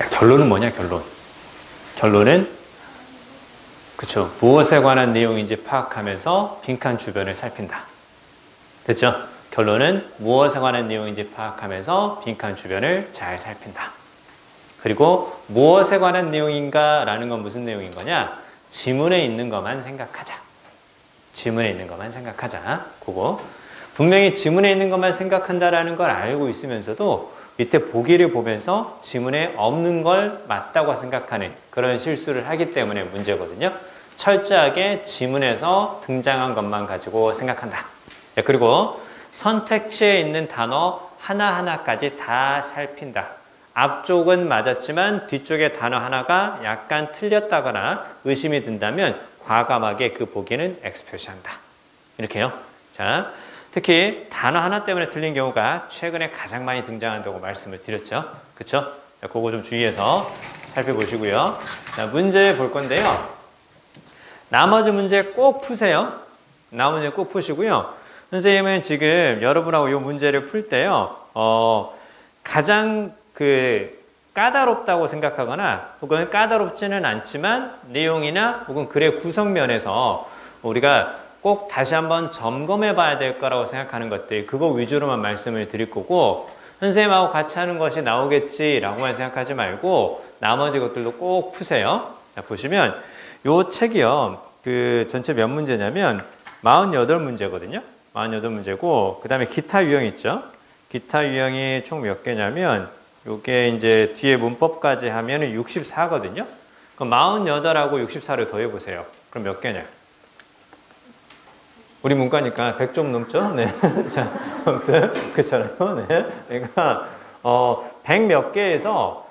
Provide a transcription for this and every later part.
야, 결론은 뭐냐, 결론. 결론은, 그쵸. 무엇에 관한 내용인지 파악하면서 빈칸 주변을 살핀다. 됐죠? 결론은 무엇에 관한 내용인지 파악하면서 빈칸 주변을 잘 살핀다. 그리고 무엇에 관한 내용인가 라는 건 무슨 내용인 거냐? 지문에 있는 것만 생각하자. 지문에 있는 것만 생각하자. 그거. 분명히 지문에 있는 것만 생각한다라는 걸 알고 있으면서도 밑에 보기를 보면서 지문에 없는 걸 맞다고 생각하는 그런 실수를 하기 때문에 문제거든요. 철저하게 지문에서 등장한 것만 가지고 생각한다. 그리고 선택지에 있는 단어 하나하나까지 다 살핀다. 앞쪽은 맞았지만 뒤쪽의 단어 하나가 약간 틀렸다거나 의심이 든다면 과감하게 그 보기는 X 표시한다. 이렇게요. 자, 특히 단어 하나 때문에 틀린 경우가 최근에 가장 많이 등장한다고 말씀을 드렸죠. 그쵸? 자, 그거 좀 주의해서 살펴보시고요. 자, 문제 볼 건데요. 나머지 문제 꼭 푸세요. 나머지 문제 꼭 푸시고요. 선생님은 지금 여러분하고 이 문제를 풀 때요. 가장 까다롭다고 생각하거나 혹은 까다롭지는 않지만 내용이나 혹은 글의 구성면에서 우리가 꼭 다시 한번 점검해 봐야 될 거라고 생각하는 것들 그거 위주로만 말씀을 드릴 거고 선생님하고 같이 하는 것이 나오겠지라고만 생각하지 말고 나머지 것들도 꼭 푸세요. 자, 보시면 요 책이요. 전체 몇 문제냐면 48문제거든요. 48문제고 그 다음에 기타 유형 있죠. 기타 유형이 총 몇 개냐면 요게 이제 뒤에 문법까지 하면 64거든요. 그럼 48하고 64를 더해보세요. 그럼 몇 개냐? 우리 문과니까 100점 넘죠? 네. 자, 아무튼, 그렇잖아요. 네. 그러니까, 100 몇 개에서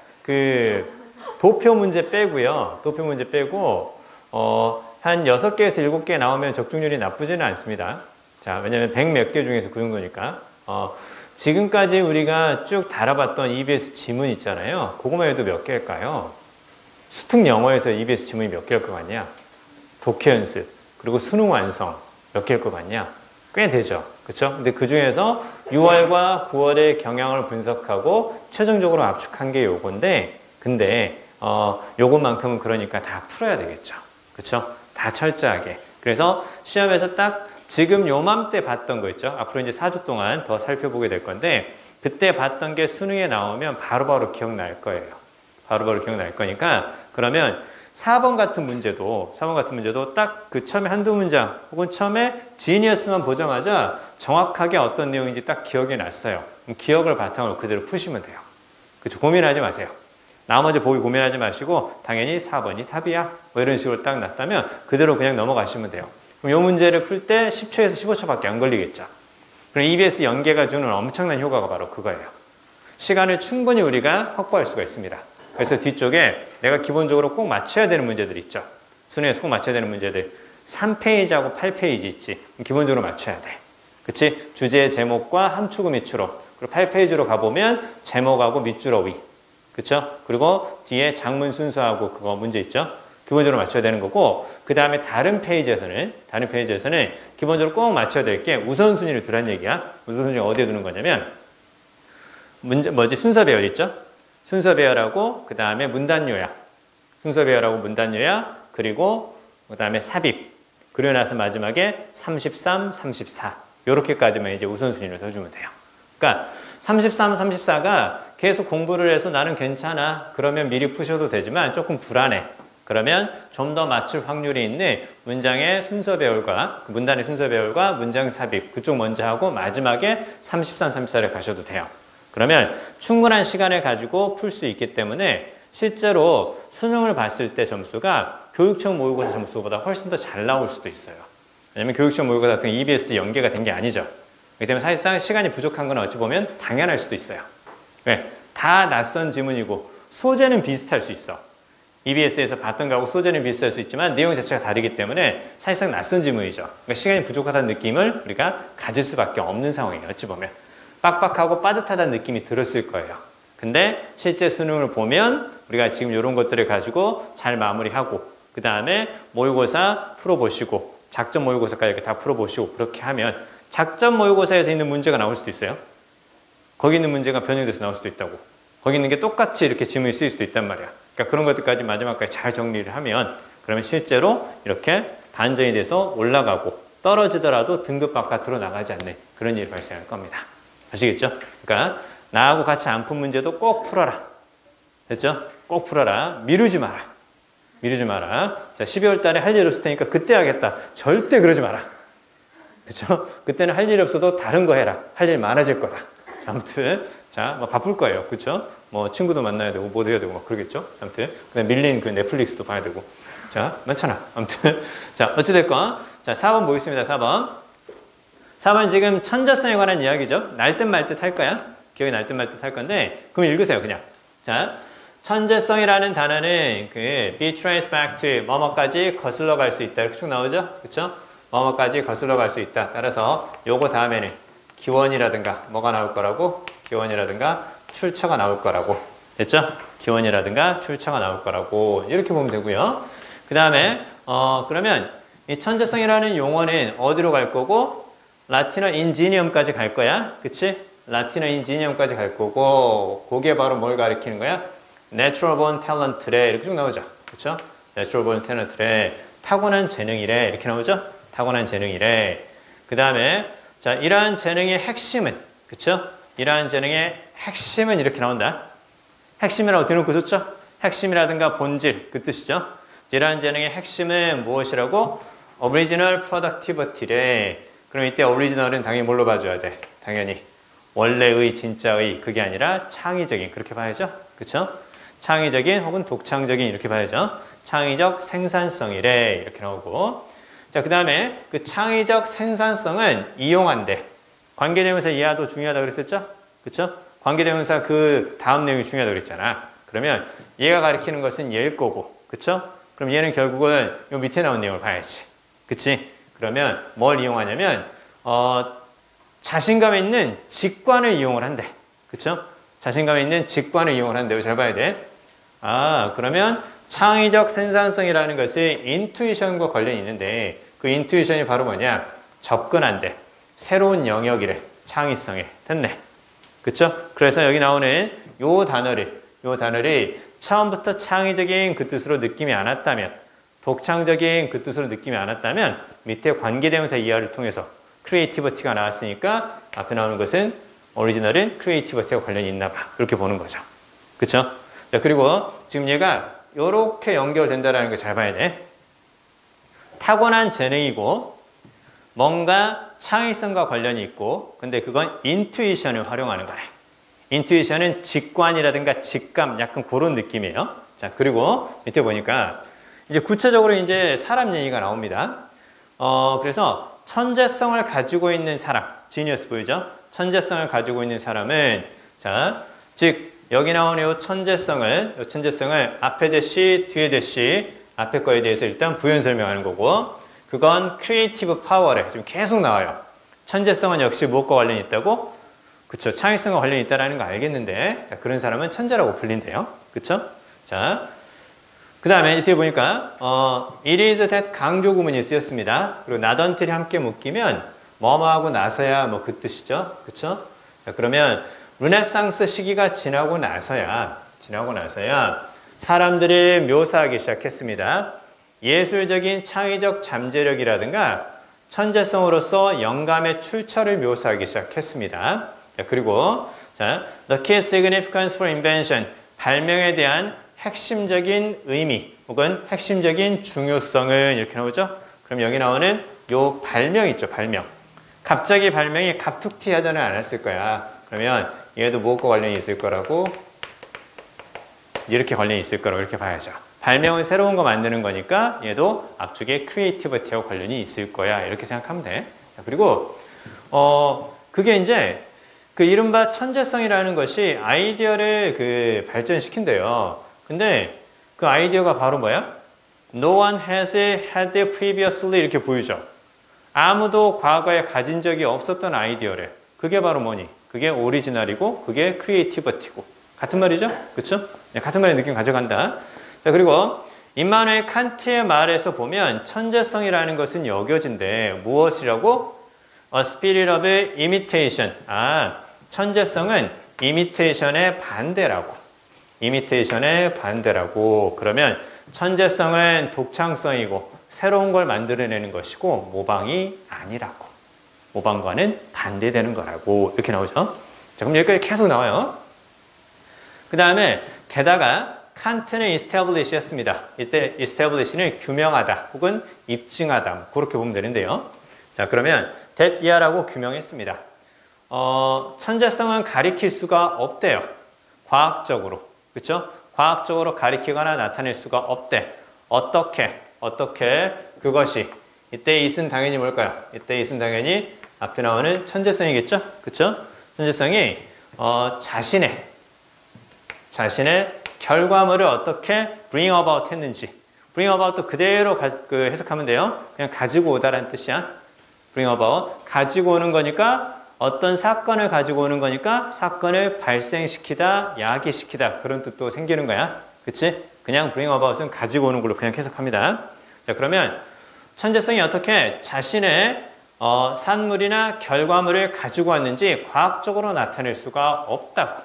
도표 문제 빼고요. 도표 문제 빼고, 한 6개에서 7개 나오면 적중률이 나쁘지는 않습니다. 자, 왜냐면 100 몇 개 중에서 그 정도니까. 지금까지 우리가 쭉 다뤄봤던 EBS 지문 있잖아요. 그거만 해도 몇 개일까요? 수특 영어에서 EBS 지문이 몇 개일 것 같냐? 독해 연습, 그리고 수능 완성 몇 개일 것 같냐? 꽤 되죠. 그쵸? 근데 그 중에서 6월과 9월의 경향을 분석하고 최종적으로 압축한 게 요건데, 근데, 요것만큼은 그러니까 다 풀어야 되겠죠. 그쵸? 다 철저하게. 그래서 시험에서 딱 지금 요맘때 봤던 거 있죠? 앞으로 이제 4주 동안 더 살펴보게 될 건데, 그때 봤던 게 수능에 나오면 바로바로 기억날 거예요. 바로바로 기억날 거니까, 그러면 4번 같은 문제도 딱 처음에 한두 문장, 혹은 처음에 지니어스만 보자마자 정확하게 어떤 내용인지 딱 기억이 났어요. 기억을 바탕으로 그대로 푸시면 돼요. 그쵸? 고민하지 마세요. 나머지 보기 고민하지 마시고, 당연히 4번이 답이야. 뭐 이런 식으로 딱 났다면, 그대로 그냥 넘어가시면 돼요. 그럼 이 문제를 풀 때 10초에서 15초밖에 안 걸리겠죠. 그럼 EBS 연계가 주는 엄청난 효과가 바로 그거예요. 시간을 충분히 우리가 확보할 수가 있습니다. 그래서 뒤쪽에 내가 기본적으로 꼭 맞춰야 되는 문제들 있죠. 수능에서 꼭 맞춰야 되는 문제들 3페이지하고 8페이지 있지. 기본적으로 맞춰야 돼. 그치? 주제 제목과 함축우 밑주로. 그리고 8페이지로 가보면 제목하고 밑주로 위. 그쵸? 그리고 뒤에 장문 순서하고 그거 문제 있죠? 기본적으로 맞춰야 되는 거고, 그 다음에 다른 페이지에서는 기본적으로 꼭 맞춰야 될 게 우선순위를 두란 얘기야. 우선순위 어디에 두는 거냐면, 순서 배열 있죠? 순서 배열하고, 그 다음에 문단 요약. 순서 배열하고 문단 요약, 그리고 그 다음에 삽입. 그리고 나서 마지막에 33, 34. 요렇게까지만 이제 우선순위를 둬주면 돼요. 그러니까 33, 34가 계속 공부를 해서 나는 괜찮아. 그러면 미리 푸셔도 되지만 조금 불안해. 그러면 좀 더 맞출 확률이 있는 문장의 순서 배열과 문단의 순서 배열과 문장 삽입 그쪽 먼저 하고 마지막에 33, 34를 가셔도 돼요. 그러면 충분한 시간을 가지고 풀 수 있기 때문에 실제로 수능을 봤을 때 점수가 교육청 모의고사 점수보다 훨씬 더 잘 나올 수도 있어요. 왜냐면 교육청 모의고사 같은 EBS 연계가 된 게 아니죠. 그렇기 때문에 사실상 시간이 부족한 건 어찌 보면 당연할 수도 있어요. 왜? 다 낯선 지문이고 소재는 비슷할 수 있어. EBS에서 봤던 거하고 소재는 비슷할 수 있지만 내용 자체가 다르기 때문에 사실상 낯선 지문이죠. 그러니까 시간이 부족하다는 느낌을 우리가 가질 수밖에 없는 상황이에요. 어찌 보면. 빡빡하고 빠듯하다는 느낌이 들었을 거예요. 근데 실제 수능을 보면 우리가 지금 이런 것들을 가지고 잘 마무리하고 그 다음에 모의고사 풀어보시고 작전 모의고사까지 이렇게 다 풀어보시고 그렇게 하면 작전 모의고사에서 있는 문제가 나올 수도 있어요. 거기 있는 문제가 변형돼서 나올 수도 있다고. 거기 있는 게 똑같이 이렇게 지문이 쓰일 수도 있단 말이야. 그러니까 그런 것들까지 마지막까지 잘 정리를 하면 그러면 실제로 이렇게 반전이 돼서 올라가고 떨어지더라도 등급 바깥으로 나가지 않는 그런 일이 발생할 겁니다. 아시겠죠? 그러니까 나하고 같이 안 푼 문제도 꼭 풀어라. 됐죠? 꼭 풀어라. 미루지 마라. 미루지 마라. 자, 12월 달에 할 일 없을 테니까 그때 하겠다. 절대 그러지 마라. 그쵸? 그때는 할 일이 없어도 다른 거 해라. 할 일 많아질 거다. 자, 아무튼, 자, 뭐 바쁠 거예요. 그쵸? 뭐 친구도 만나야 되고, 뭐 해야 되고, 막 그러겠죠? 아무튼, 그다음 밀린 그 넷플릭스도 봐야 되고. 자, 많잖아. 아무튼. 자, 어찌됐건. 자, 4번 보겠습니다. 4번. 4번 지금 천재성에 관한 이야기죠. 날 듯 말 듯 할 거야. 기억이 날 듯 말 듯 할 건데, 그럼 읽으세요, 그냥. 자, 천재성이라는 단어는 그 be traced back to 뭐뭐까지 거슬러 갈 수 있다. 이렇게 쭉 나오죠? 그쵸? 뭐뭐까지 거슬러 갈 수 있다. 따라서 요거 다음에는 기원이라든가 뭐가 나올 거라고? 기원이라든가 출처가 나올 거라고. 됐죠? 기원이라든가 출처가 나올 거라고. 이렇게 보면 되고요. 그 다음에 그러면 이 천재성이라는 용어는 어디로 갈 거고? 라틴어 인지니엄까지 갈 거야. 그치? 라틴어 인지니엄까지 갈 거고 그게 바로 뭘 가리키는 거야? Natural born talent래. 이렇게 쭉 나오죠. 그쵸? Natural born talent래. 타고난 재능이래. 이렇게 나오죠? 타고난 재능이래. 그 다음에 자, 이러한 재능의 핵심은 그쵸? 이러한 재능의 핵심은 이렇게 나온다. 핵심이라고 대놓고 좋죠? 핵심이라든가 본질 그 뜻이죠. 이러한 재능의 핵심은 무엇이라고? Original productivity래. 그럼 이때 오리지널은 당연히 뭘로 봐줘야 돼? 당연히 원래의 진짜의 그게 아니라 창의적인 그렇게 봐야죠. 그쵸? 창의적인 혹은 독창적인 이렇게 봐야죠. 창의적 생산성이래. 이렇게 나오고 자, 그 다음에 그 창의적 생산성은 이용한대. 관계대명사 이하도 중요하다고 그랬었죠? 그쵸? 관계대명사 그 다음 내용이 중요하다고 그랬잖아. 그러면 얘가 가리키는 것은 얘일 거고. 그쵸? 그럼 얘는 결국은 요 밑에 나온 내용을 봐야지. 그치? 그러면 뭘 이용하냐면 자신감 있는 직관을 이용을 한대. 그쵸? 자신감 있는 직관을 이용을 한대요. 잘 봐야 돼. 그러면 창의적 생산성이라는 것이 인투이션과 관련이 있는데 그 인투이션이 바로 뭐냐? 접근한대. 새로운 영역이래. 창의성에. 됐네. 그쵸? 그래서 여기 나오는 요 단어를 처음부터 창의적인 그 뜻으로 느낌이 안 왔다면 독창적인 그 뜻으로 느낌이 안 왔다면 밑에 관계대명사 이하를 통해서 크리에이티비티가 나왔으니까 앞에 나오는 것은 오리지널은 크리에이티비티와 관련이 있나 봐. 그렇게 보는 거죠. 그쵸? 자, 그리고 지금 얘가 이렇게 연결된다는 거 잘 봐야 돼. 타고난 재능이고 뭔가 창의성과 관련이 있고 근데 그건 인투이션을 활용하는 거래. 인투이션은 직관이라든가 직감 약간 그런 느낌이에요. 자, 그리고 밑에 보니까 이제 구체적으로 이제 사람 얘기가 나옵니다. 그래서 천재성을 가지고 있는 사람, 지니어스 보이죠? 천재성을 가지고 있는 사람은 자, 즉 여기 나오는 이 천재성을 앞에 대시, 뒤에 대시, 앞에 거에 대해서 일단 부연 설명하는 거고 그건 크리에이티브 파워래. 지금 계속 나와요. 천재성은 역시 무엇과 관련이 있다고? 그쵸. 창의성과 관련이 있다는 거 알겠는데 자, 그런 사람은 천재라고 불린대요. 그쵸? 자, 그 다음에 뒤에 보니까 it is that 강조 구문이 쓰였습니다. 그리고 not until이 함께 묶이면 뭐뭐하고 나서야 뭐 그 뜻이죠. 그쵸? 자, 그러면 르네상스 시기가 지나고 나서야 사람들이 묘사하기 시작했습니다. 예술적인 창의적 잠재력이라든가 천재성으로서 영감의 출처를 묘사하기 시작했습니다. 자, 그리고 자, the key significance for invention 발명에 대한 핵심적인 의미 혹은 핵심적인 중요성은 이렇게 나오죠. 그럼 여기 나오는 요 발명 있죠. 발명. 갑자기 발명이 갑툭튀 하지는 않았을 거야. 그러면 얘도 무엇과 관련이 있을 거라고 이렇게 관련이 있을 거라고 이렇게 봐야죠. 발명은 새로운 거 만드는 거니까 얘도 앞쪽에 크리에이티비티하고 관련이 있을 거야. 이렇게 생각하면 돼. 자, 그리고 그게 이제 그 이른바 천재성이라는 것이 아이디어를 그 발전시킨대요. 근데 그 아이디어가 바로 뭐야? No one has had previously 이렇게 보이죠. 아무도 과거에 가진 적이 없었던 아이디어래. 그게 바로 뭐니? 그게 오리지널이고 그게 크리에이티비티고 같은 말이죠? 그쵸? 네, 같은 말의 느낌 가져간다. 자, 그리고 임마누엘 칸트의 말에서 보면 천재성이라는 것은 여겨진대. 무엇이라고? A spirit of imitation. 천재성은 이미테이션의 반대라고. 이미테이션의 반대라고. 그러면 천재성은 독창성이고 새로운 걸 만들어내는 것이고 모방이 아니라고. 모방과는 반대되는 거라고. 이렇게 나오죠. 자, 그럼 여기까지 계속 나와요. 그 다음에 게다가 칸트는 establish 했습니다. 이때 establish는 규명하다 혹은 입증하다. 그렇게 보면 되는데요. 자, 그러면 that 이하라고 규명했습니다. 천재성은 가리킬 수가 없대요. 과학적으로. 그렇죠? 과학적으로 가리키거나 나타낼 수가 없대. 어떻게 그것이 이때 it은 당연히 뭘까요? 이때 it은 당연히 앞에 나오는 천재성이겠죠? 그렇죠? 천재성이 자신의 결과물을 어떻게 bring about 했는지. bring about도 그대로 해석하면 돼요. 그냥 가지고 오다라는 뜻이야. bring about. 가지고 오는 거니까 어떤 사건을 가지고 오는 거니까 사건을 발생시키다, 야기시키다 그런 뜻도 생기는 거야. 그치? 그냥 bring about은 가지고 오는 걸로 그냥 해석합니다. 자, 그러면 천재성이 어떻게 자신의 산물이나 결과물을 가지고 왔는지 과학적으로 나타낼 수가 없다고.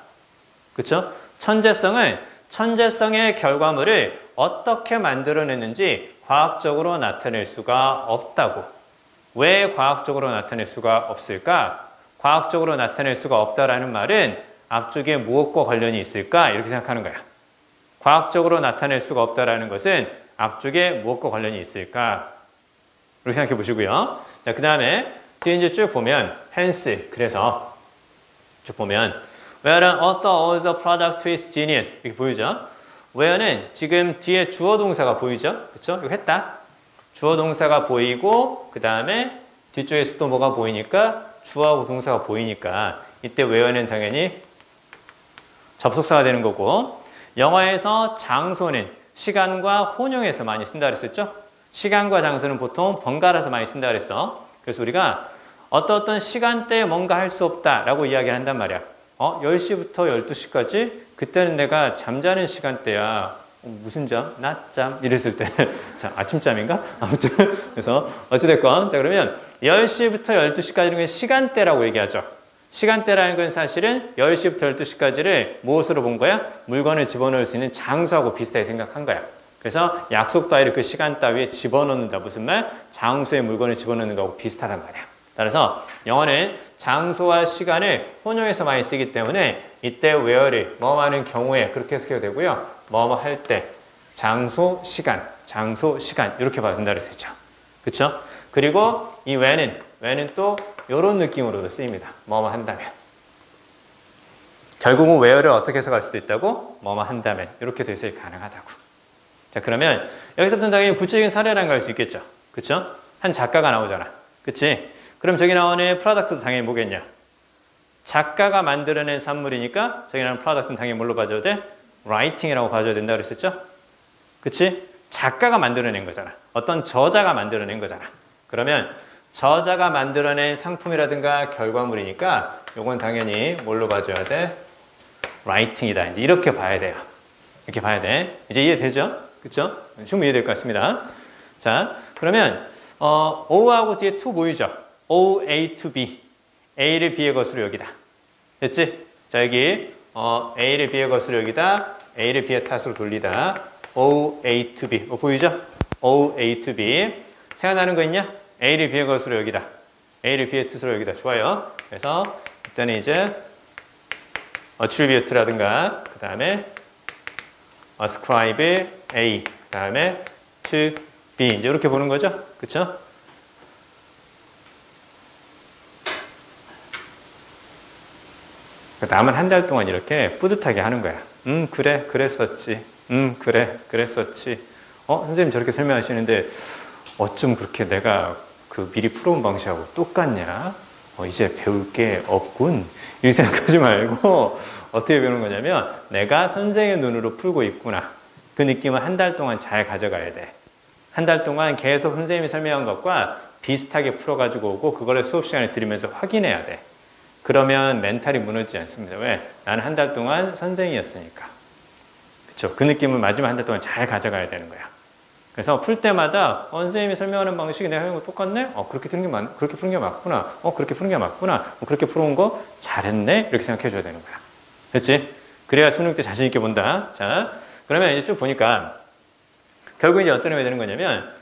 그쵸? 천재성의 결과물을 어떻게 만들어냈는지 과학적으로 나타낼 수가 없다고. 왜 과학적으로 나타낼 수가 없을까? 과학적으로 나타낼 수가 없다라는 말은 앞쪽에 무엇과 관련이 있을까? 이렇게 생각하는 거야. 과학적으로 나타낼 수가 없다라는 것은 앞쪽에 무엇과 관련이 있을까? 이렇게 생각해 보시고요. 자, 그 다음에 뒤에 이제 쭉 보면 hence, 그래서 쭉 보면 where는 author of the product is genius 이렇게 보이죠? where는 지금 뒤에 주어 동사가 보이죠? 그쵸? 이거 했다. 주어 동사가 보이고 그 다음에 뒤쪽에서도 뭐가 보이니까 주어하고 동사가 보이니까 이때 where는 당연히 접속사가 되는 거고 영어에서 장소는 시간과 혼용해서 많이 쓴다 그랬었죠? 시간과 장소는 보통 번갈아서 많이 쓴다 그랬어. 그래서 우리가 어떤 시간대에 뭔가 할 수 없다라고 이야기를 한단 말이야. 10시부터 12시까지? 그때는 내가 잠자는 시간대야. 무슨 잠? 낮잠? 이랬을 때. 자, 아침잠인가? 아무튼. 그래서 어찌됐건. 자, 그러면 10시부터 12시까지는 그냥 시간대라고 얘기하죠. 시간대라는 건 사실은 10시부터 12시까지를 무엇으로 본 거야? 물건을 집어넣을 수 있는 장소하고 비슷하게 생각한 거야. 그래서 약속 따위를 그 시간 따위에 집어넣는다. 무슨 말? 장소에 물건을 집어넣는 거하고 비슷하단 말이야. 따라서 영어는 장소와 시간을 혼용해서 많이 쓰기 때문에 이때 where를 뭐 하는 경우에 그렇게 해석해도 되고요. 뭐 할 때 장소, 시간 이렇게 봐도 된다 그랬었죠. 그쵸? 그리고 이 when은 또 이런 느낌으로도 쓰입니다. 뭐 한다면. 결국은 where를 어떻게 해석할 수도 있다고? 뭐 한다면 이렇게 해석이 가능하다고. 자, 그러면 여기서부터는 당연히 구체적인 사례라는 걸 알 수 있겠죠. 그쵸? 한 작가가 나오잖아. 그치? 그럼 저기 나오는 프로덕트도 당연히 뭐겠냐? 작가가 만들어낸 산물이니까 저기 나오는 프로덕트는 당연히 뭘로 봐줘야 돼? 라이팅이라고 봐줘야 된다 그랬었죠? 그치? 작가가 만들어낸 거잖아. 어떤 저자가 만들어낸 거잖아. 그러면 저자가 만들어낸 상품이라든가 결과물이니까 요건 당연히 뭘로 봐줘야 돼? 라이팅이다. 이제 이렇게 봐야 돼요. 이렇게 봐야 돼. 이제 이해되죠? 그쵸? 충분히 이해될 것 같습니다. 자, 그러면 O하고 뒤에 to 보이죠? O, A to B. A를 B의 것으로 여기다. 됐지? 자, 여기 A를 B의 것으로 여기다. A를 B의 탓으로 돌리다. O, A to B. 보이죠? O, A to B. 생각나는 거 있냐? A를 B의 것으로 여기다. A를 B의 뜻으로 여기다. 좋아요. 그래서 일단은 이제 attribute라든가 그 다음에 ascribe A 그 다음에 to B 이제 이렇게 보는 거죠. 그쵸? 남은 한 달 동안 이렇게 뿌듯하게 하는 거야. 그래, 그랬었지. 그래, 그랬었지. 선생님 저렇게 설명하시는데 어쩜 그렇게 내가 그 미리 풀어온 방식하고 똑같냐? 이제 배울 게 없군. 이렇게 생각하지 말고 어떻게 배우는 거냐면 내가 선생의 눈으로 풀고 있구나. 그 느낌을 한 달 동안 잘 가져가야 돼. 한 달 동안 계속 선생님이 설명한 것과 비슷하게 풀어가지고 오고 그거를 수업 시간에 들으면서 확인해야 돼. 그러면 멘탈이 무너지지 않습니다. 왜? 나는 한 달 동안 선생이었으니까. 그쵸? 그 느낌을 마지막 한 달 동안 잘 가져가야 되는 거야. 그래서 풀 때마다 선생님이 설명하는 방식이 내가 하는 거 똑같네? 그렇게 푸는 게 맞구나. 그렇게 푸는 게 맞구나. 그렇게 풀어온 거 잘했네? 이렇게 생각해 줘야 되는 거야. 그렇지? 그래야 수능 때 자신 있게 본다. 자, 그러면 이제 쭉 보니까 결국 이제 어떤 의미가 되는 거냐면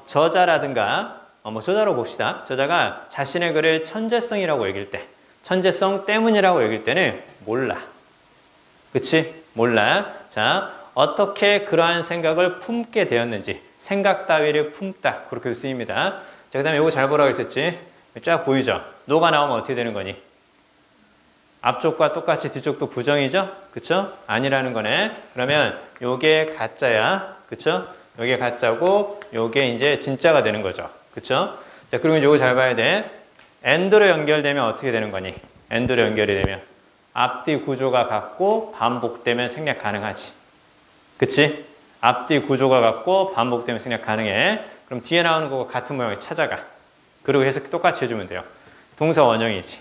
저자라든가 뭐 저자로 봅시다. 저자가 자신의 글을 천재성이라고 여길 때, 천재성 때문이라고 여길 때는 몰라. 그치? 몰라. 자, 어떻게 그러한 생각을 품게 되었는지, 생각 따위를 품다. 그렇게 쓰입니다. 자, 그 다음에 이거 잘 보라고 했었지? 쫙 보이죠? 노가 나오면 어떻게 되는 거니? 앞쪽과 똑같이 뒤쪽도 부정이죠? 그쵸? 아니라는 거네. 그러면 요게 가짜야. 그쵸? 요게 가짜고 요게 이제 진짜가 되는 거죠. 그쵸? 자, 그리고 이제 요거 잘 봐야 돼. AND로 연결되면 어떻게 되는 거니? AND로 연결이 되면 앞뒤 구조가 같고 반복되면 생략 가능하지. 그치? 앞뒤 구조가 같고 반복되면 생략 가능해. 그럼 뒤에 나오는 거가 같은 모양을 찾아가. 그리고 해석 똑같이 해주면 돼요. 동사 원형이지.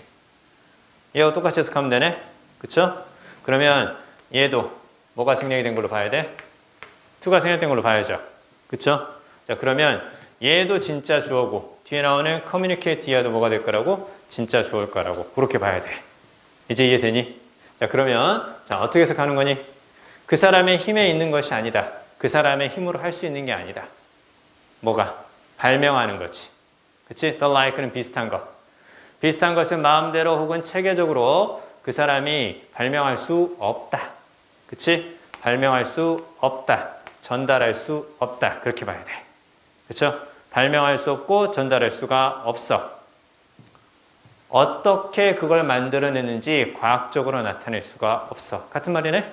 얘하고 똑같이 해석하면 되네? 그쵸? 그러면 얘도 뭐가 생략이 된 걸로 봐야 돼? to가 생략된 걸로 봐야죠. 그쵸? 자, 그러면 얘도 진짜 주어고 뒤에 나오는 communicate 해야도 뭐가 될 거라고? 진짜 주어일 거라고. 그렇게 봐야 돼. 이제 이해되니? 자, 그러면 자, 어떻게 해석하는 거니? 그 사람의 힘에 있는 것이 아니다. 그 사람의 힘으로 할 수 있는 게 아니다. 뭐가? 발명하는 거지. 그치? The like는 비슷한 것. 비슷한 것을 마음대로 혹은 체계적으로 그 사람이 발명할 수 없다. 그치? 발명할 수 없다. 전달할 수 없다. 그렇게 봐야 돼. 그쵸? 발명할 수 없고 전달할 수가 없어. 어떻게 그걸 만들어내는지 과학적으로 나타낼 수가 없어. 같은 말이네?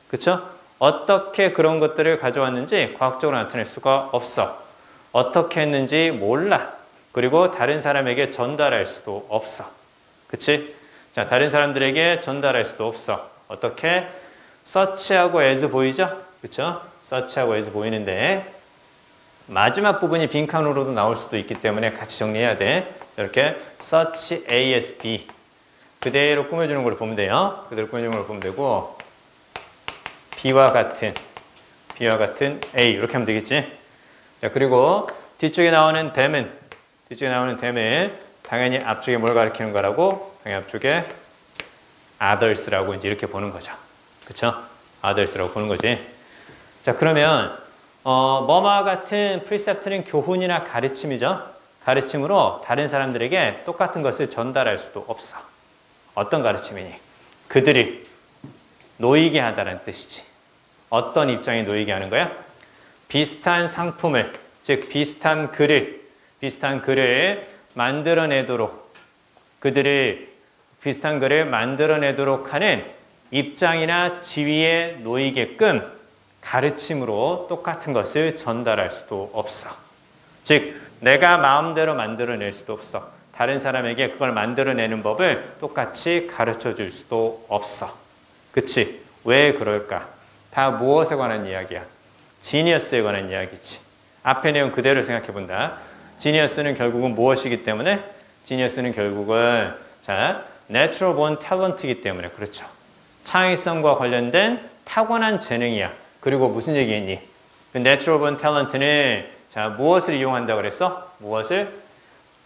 그쵸? 어떻게 그런 것들을 가져왔는지 과학적으로 나타낼 수가 없어. 어떻게 했는지 몰라. 그리고 다른 사람에게 전달할 수도 없어. 그치? 자, 다른 사람들에게 전달할 수도 없어. 어떻게? 서치하고 as 보이죠? 그쵸? 서치하고 as 보이는데 마지막 부분이 빈칸으로도 나올 수도 있기 때문에 같이 정리해야 돼. 이렇게 search as b 그대로 꾸며주는 걸 보면 돼요. 그대로 꾸며주는 걸 보면 되고 b와 같은 a 이렇게 하면 되겠지. 자, 그리고 뒤쪽에 나오는 them은 당연히 앞쪽에 뭘 가리키는 거라고? 당연히 앞쪽에 others라고 이제 이렇게 보는 거죠. 그쵸? others라고 보는 거지. 자, 그러면 뭐와 같은 precept는 교훈이나 가르침이죠. 가르침으로 다른 사람들에게 똑같은 것을 전달할 수도 없어. 어떤 가르침이니? 그들이 놓이게 하다는 뜻이지. 어떤 입장에 놓이게 하는 거야? 비슷한 상품을, 즉 비슷한 글을 만들어내도록 그들을 비슷한 글을 만들어내도록 하는 입장이나 지위에 놓이게끔 가르침으로 똑같은 것을 전달할 수도 없어. 즉 내가 마음대로 만들어낼 수도 없어. 다른 사람에게 그걸 만들어내는 법을 똑같이 가르쳐 줄 수도 없어. 그치? 왜 그럴까? 다 무엇에 관한 이야기야? 지니어스에 관한 이야기지. 앞에 내용 그대로 생각해 본다. 지니어스는 결국은 무엇이기 때문에? 지니어스는 결국은 자, natural born talent이기 때문에 그렇죠. 창의성과 관련된 타고난 재능이야. 그리고 무슨 얘기했니? 그 natural born talent는 자, 무엇을 이용한다 그랬어? 무엇을?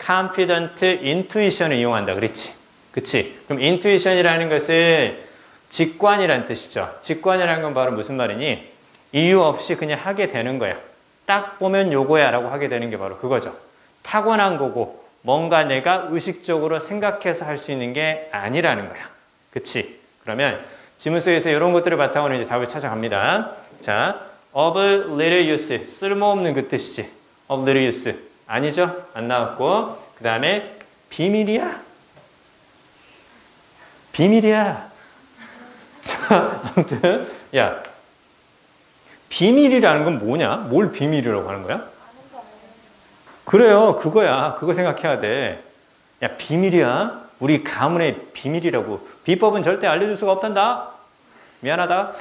confident intuition을 이용한다 그랬지. 그치? 그럼 intuition이라는 것은 직관이란 뜻이죠. 직관이라는 건 바로 무슨 말이니? 이유 없이 그냥 하게 되는 거야. 딱 보면 요거야 라고 하게 되는 게 바로 그거죠. 타고난 거고 뭔가 내가 의식적으로 생각해서 할 수 있는 게 아니라는 거야. 그치? 그러면 지문 속에서 이런 것들을 바탕으로 이제 답을 찾아갑니다. 자, of little use. 쓸모없는 그 뜻이지. of little use. 아니죠? 안 나왔고. 그 다음에 비밀이야? 비밀이야. 자, 아무튼 야, 비밀이라는 건 뭐냐? 뭘 비밀이라고 하는 거야? 그래요. 그거야. 그거 생각해야 돼. 야, 비밀이야? 우리 가문의 비밀이라고. 비법은 절대 알려줄 수가 없단다. 미안하다.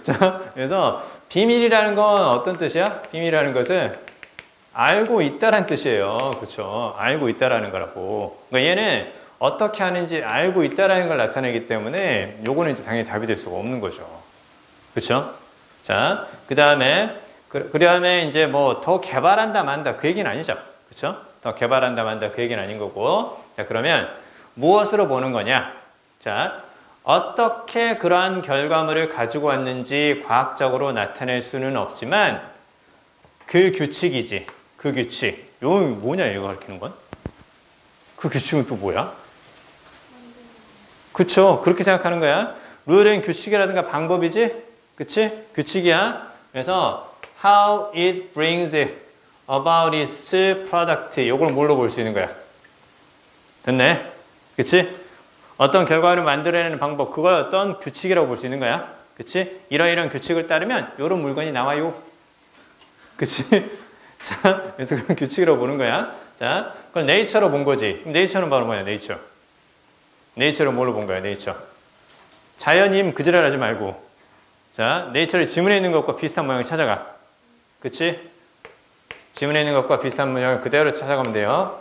자, 그래서 비밀이라는 건 어떤 뜻이야? 비밀이라는 것은 알고 있다라는 뜻이에요. 그렇죠? 알고 있다라는 거라고. 그러니까 얘는 어떻게 하는지 알고 있다라는 걸 나타내기 때문에 요거는 이제 당연히 답이 될 수가 없는 거죠. 그렇죠? 자, 그 다음에 이제 뭐 더 개발한다 만다 그 얘기는 아니죠. 그렇죠? 더 개발한다 만다 그 얘기는 아닌 거고. 자, 그러면 무엇으로 보는 거냐? 자, 어떻게 그러한 결과물을 가지고 왔는지 과학적으로 나타낼 수는 없지만 그 규칙이지. 그 규칙. 이거 뭐냐 이거 가르치는 건? 그 규칙은 또 뭐야? 그쵸. 그렇게 생각하는 거야. 룰은 규칙이라든가 방법이지? 그치? 규칙이야. 그래서 how it brings about its product. 이걸 뭘로 볼 수 있는 거야? 됐네. 그치? 어떤 결과를 만들어내는 방법, 그걸 어떤 규칙이라고 볼 수 있는 거야. 그치? 이러이러한 규칙을 따르면 이런 물건이 나와요. 그치? 자, 그래서 그런 규칙이라고 보는 거야. 자, 그걸 네이처로 본 거지. 그럼 네이처는 바로 뭐야, 네이처. 네이처를 뭘로 본 거야, 네이처. 자연임 그지랄 하지 말고. 자, 네이처를 지문에 있는 것과 비슷한 모양을 찾아가. 그치? 지문에 있는 것과 비슷한 모양을 그대로 찾아가면 돼요.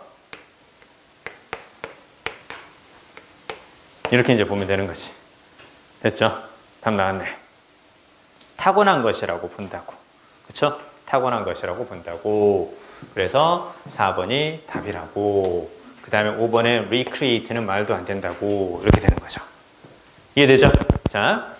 이렇게 이제 보면 되는 거지. 됐죠? 답 나왔네. 타고난 것이라고 본다고. 그쵸? 타고난 것이라고 본다고. 그래서 4번이 답이라고. 그 다음에 5번에 recreate는 말도 안 된다고. 이렇게 되는 거죠. 이해되죠? 자,